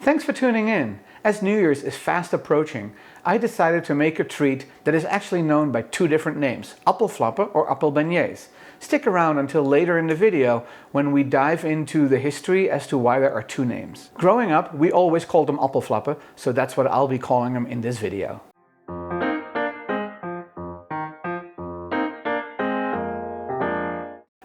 Thanks for tuning in. As New Year's is fast approaching, I decided to make a treat that is actually known by two different names, Appelflappen or Beignets. Stick around until later in the video when we dive into the history as to why there are two names. Growing up, we always called them Appelflappen, so that's what I'll be calling them in this video.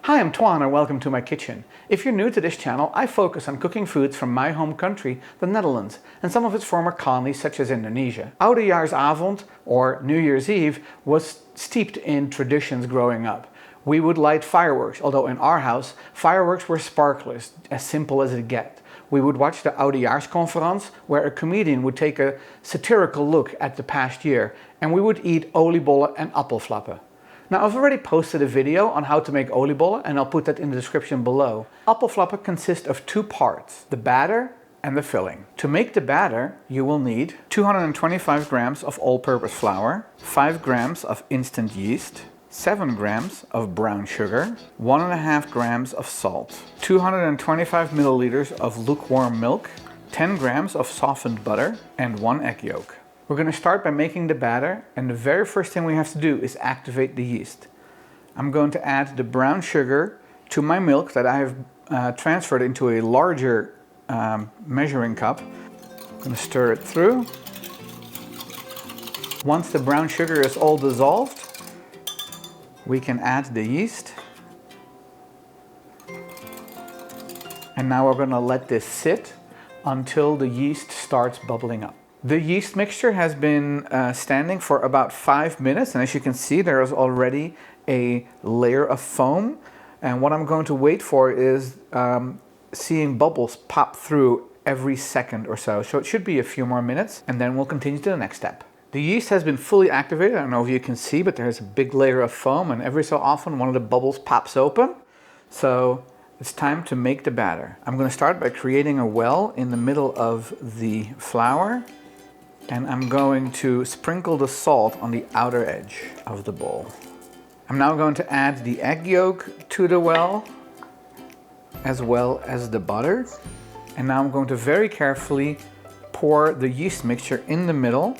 Hi, I'm Toine and welcome to my kitchen. If you're new to this channel, I focus on cooking foods from my home country, the Netherlands, and some of its former colonies such as Indonesia. Oudejaarsavond, or New Year's Eve, was steeped in traditions growing up. We would light fireworks, although in our house, fireworks were sparklers, as simple as it gets. We would watch the oudejaarsconference, where a comedian would take a satirical look at the past year, and we would eat oliebollen and appelflappen. Now, I've already posted a video on how to make oliebollen, and I'll put that in the description below. Appelflappen consists of two parts, the batter and the filling. To make the batter, you will need 225 grams of all-purpose flour, 5 grams of instant yeast, 7 grams of brown sugar, 1.5 grams of salt, 225 milliliters of lukewarm milk, 10 grams of softened butter, and 1 egg yolk. We're going to start by making the batter, and the very first thing we have to do is activate the yeast. I'm going to add the brown sugar to my milk that I have transferred into a larger measuring cup. I'm going to stir it through. Once the brown sugar is all dissolved, we can add the yeast. And now we're going to let this sit until the yeast starts bubbling up. The yeast mixture has been standing for about 5 minutes, and as you can see, there is already a layer of foam. And what I'm going to wait for is seeing bubbles pop through every second or so. So it should be a few more minutes, and then we'll continue to the next step. The yeast has been fully activated. I don't know if you can see, but there's a big layer of foam, and every so often one of the bubbles pops open. So it's time to make the batter. I'm going to start by creating a well in the middle of the flour. And I'm going to sprinkle the salt on the outer edge of the bowl. I'm now going to add the egg yolk to the well as the butter. And now I'm going to very carefully pour the yeast mixture in the middle,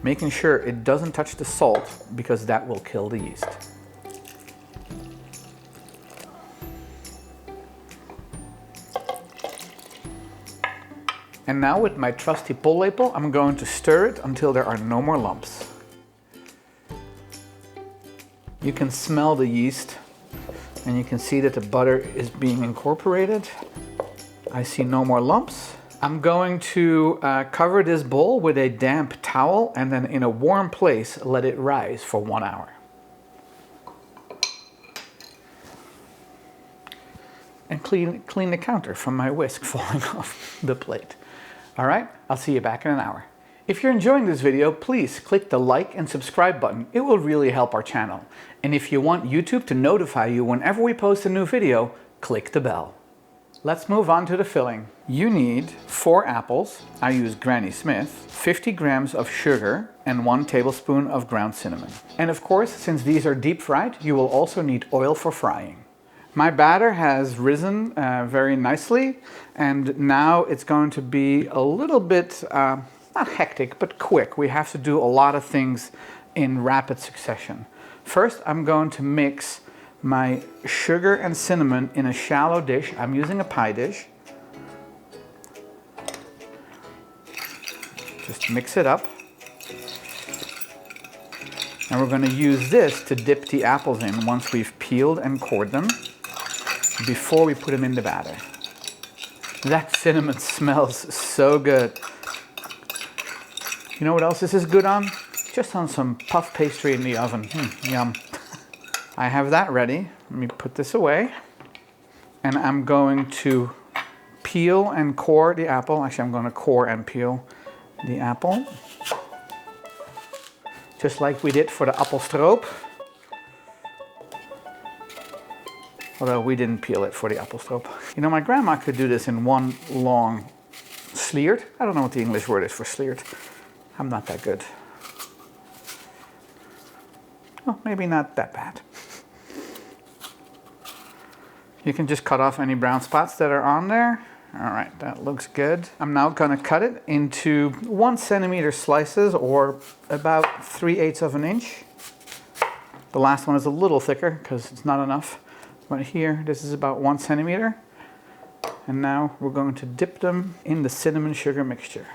making sure it doesn't touch the salt because that will kill the yeast. And now with my trusty pollepel, I'm going to stir it until there are no more lumps. You can smell the yeast and you can see that the butter is being incorporated. I see no more lumps. I'm going to cover this bowl with a damp towel and then in a warm place let it rise for 1 hour. And clean the counter from my whisk falling off the plate. Alright, I'll see you back in an hour. If you're enjoying this video, please click the like and subscribe button. It will really help our channel. And if you want YouTube to notify you whenever we post a new video, click the bell. Let's move on to the filling. You need 4 apples, I use Granny Smith, 50 grams of sugar, and 1 tablespoon of ground cinnamon. And of course, since these are deep fried, you will also need oil for frying. My batter has risen very nicely, and now it's going to be a little bit, not hectic, but quick. We have to do a lot of things in rapid succession. First, I'm going to mix my sugar and cinnamon in a shallow dish. I'm using a pie dish. Just mix it up. And we're going to use this to dip the apples in once we've peeled and cored them, before we put them in the batter. That cinnamon smells so good. You know what else this is good on? Just on some puff pastry in the oven. Yum. I have that ready. Let me put this away. And I'm going to peel and core the apple. Actually, I'm going to core and peel the apple. Just like we did for the appelstroop. Although we didn't peel it for the appelstroop. You know, my grandma could do this in one long sliert. I don't know what the English word is for sliert. I'm not that good. Well, maybe not that bad. You can just cut off any brown spots that are on there. All right, that looks good. I'm now gonna cut it into 1 centimeter slices, or about 3/8 of an inch. The last one is a little thicker because it's not enough. But here, this is about 1 centimeter. And now we're going to dip them in the cinnamon sugar mixture.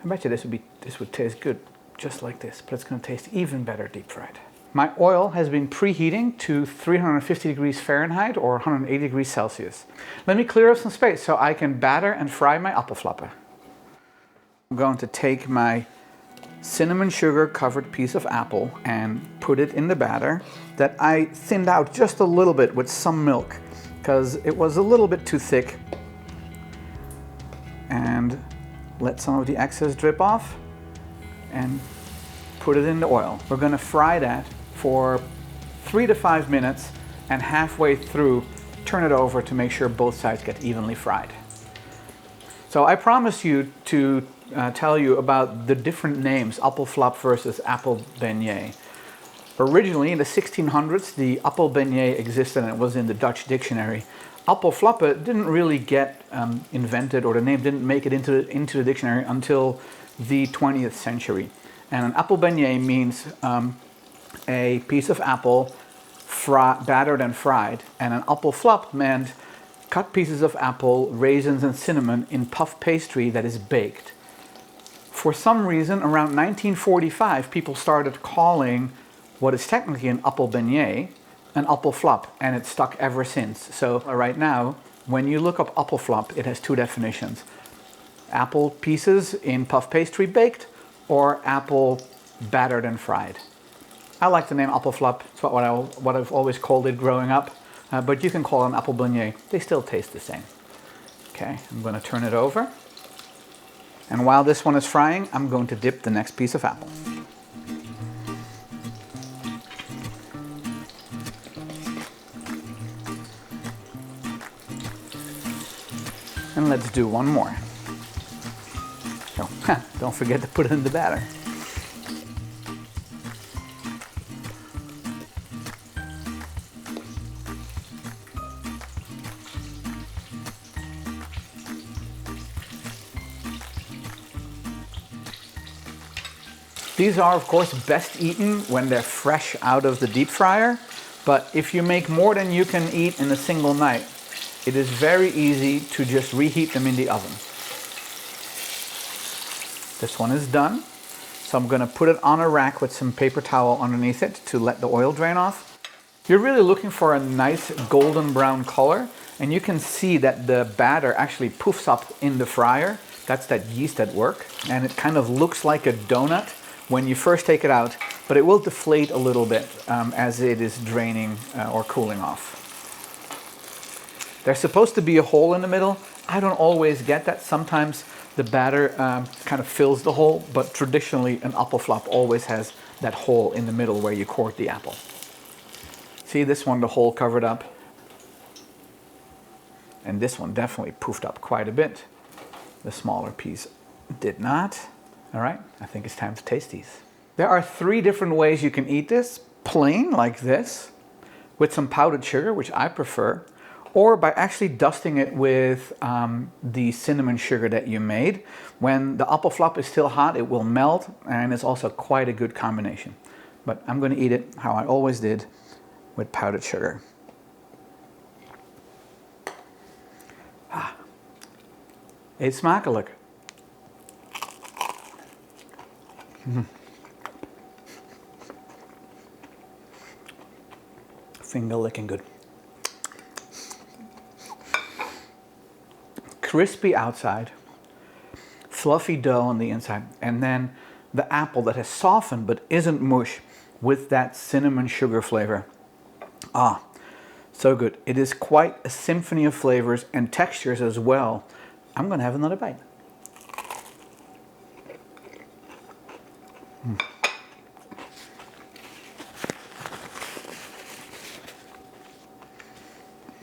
I bet you this would taste good just like this, but it's going to taste even better deep fried. My oil has been preheating to 350 degrees Fahrenheit or 180 degrees Celsius. Let me clear up some space so I can batter and fry my appelflappen. I'm going to take my cinnamon sugar covered piece of apple and put it in the batter that I thinned out just a little bit with some milk because it was a little bit too thick. And let some of the excess drip off and put it in the oil. We're going to fry that for 3 to 5 minutes, and halfway through turn it over to make sure both sides get evenly fried. So I promised you to tell you about the different names, appelflap versus apple beignet. Originally in the 1600s, the apple beignet existed and it was in the Dutch dictionary. Appelflappen didn't really get invented, or the name didn't make it into the dictionary until the 20th century. And an apple beignet means a piece of apple battered and fried, and an appelflap meant cut pieces of apple, raisins and cinnamon in puff pastry that is baked. For some reason, around 1945, people started calling what is technically an apple beignet an appelflap, and it's stuck ever since. So right now, when you look up appelflap, it has 2 definitions. Apple pieces in puff pastry baked, or apple battered and fried. I like the name appelflap. It's what I've always called it growing up, but you can call it an apple beignet. They still taste the same. Okay, I'm going to turn it over. And while this one is frying, I'm going to dip the next piece of apple. And let's do one more. So, don't forget to put it in the batter. These are, of course, best eaten when they're fresh out of the deep fryer, but if you make more than you can eat in a single night, it is very easy to just reheat them in the oven. This one is done, so I'm going to put it on a rack with some paper towel underneath it to let the oil drain off. You're really looking for a nice golden brown color, and you can see that the batter actually poofs up in the fryer. That's that yeast at work, and it kind of looks like a donut when you first take it out, but it will deflate a little bit as it is draining or cooling off. There's supposed to be a hole in the middle. I don't always get that. Sometimes the batter kind of fills the hole, but traditionally an appelflap always has that hole in the middle where you court the apple. See this one, the hole covered up. And this one definitely poofed up quite a bit. The smaller piece did not. All right, I think it's time to taste these. There are 3 different ways you can eat this. Plain, like this, with some powdered sugar, which I prefer, or by actually dusting it with the cinnamon sugar that you made. When the appelflap is still hot, it will melt, and it's also quite a good combination. But I'm going to eat it how I always did, with powdered sugar. Eet Smakelijk. Finger licking good. Crispy outside, fluffy dough on the inside, and then the apple that has softened but isn't mush with that cinnamon sugar flavor. Ah, so good. It is quite a symphony of flavors and textures as well. I'm going to have another bite.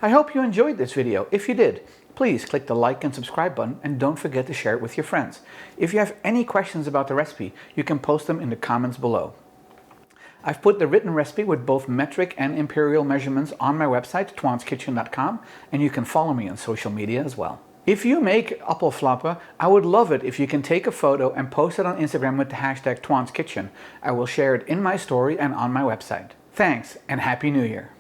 I hope you enjoyed this video. If you did, please click the like and subscribe button, and don't forget to share it with your friends. If you have any questions about the recipe, you can post them in the comments below. I've put the written recipe with both metric and imperial measurements on my website, toineskitchen.com, and you can follow me on social media as well. If you make Appelflappen, I would love it if you can take a photo and post it on Instagram with the hashtag ToinesKitchen. I will share it in my story and on my website. Thanks and Happy New Year!